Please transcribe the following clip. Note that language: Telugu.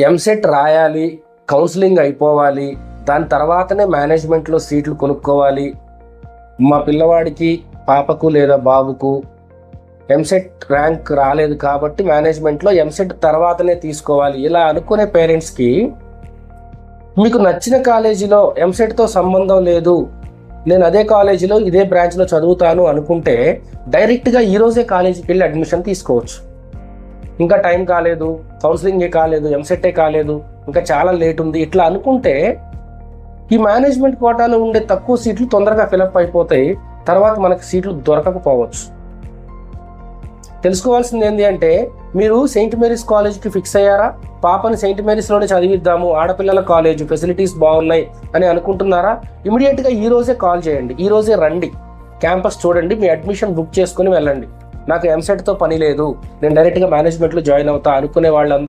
ఎంసెట్ రాయాలి, కౌన్సిలింగ్ అయిపోవాలి, దాని తర్వాతనే మేనేజ్మెంట్లో సీట్లు కొనుక్కోవాలి. మా పిల్లవాడికి, పాపకు లేదా బాబుకు ఎంసెట్ ర్యాంక్ రాలేదు కాబట్టి మేనేజ్మెంట్లో ఎంసెట్ తర్వాతనే తీసుకోవాలి, ఇలా అనుకునే పేరెంట్స్కి మీకు నచ్చిన కాలేజీలో ఎంసెట్తో సంబంధం లేదు, నేను అదే కాలేజీలో ఇదే బ్రాంచ్లో చదువుతాను అనుకుంటే డైరెక్ట్గా ఈరోజే కాలేజీకి వెళ్ళి అడ్మిషన్ తీసుకోవచ్చు. ఇంకా టైం కాలేదు, కౌన్సిలింగే కాలేదు, ఎంసెట్టే కాలేదు, ఇంకా చాలా లేట్ ఉంది, ఇట్లా అనుకుంటే ఈ మేనేజ్మెంట్ కోటాలో ఉండే తక్కువ సీట్లు తొందరగా ఫిలప్ అయిపోతాయి, తర్వాత మనకు సీట్లు దొరకకపోవచ్చు. తెలుసుకోవాల్సింది ఏంటి అంటే, మీరు సెయింట్ మేరీస్ కాలేజ్కి ఫిక్స్ అయ్యారా? పాపని సెయింట్ మేరీస్లోనే చదివిద్దాము, ఆడపిల్లల కాలేజ్ ఫెసిలిటీస్ బాగున్నాయి అని అనుకుంటున్నారా? ఇమీడియట్గా ఈ రోజే కాల్ చేయండి, ఈ రోజే రండి, క్యాంపస్ చూడండి, మీ అడ్మిషన్ బుక్ చేసుకుని వెళ్ళండి. నాకు ఎంసెట్తో పని లేదు, నేను డైరెక్ట్గా మేనేజ్మెంట్లో జాయిన్ అవుతా అనుకునే వాళ్ళందరూ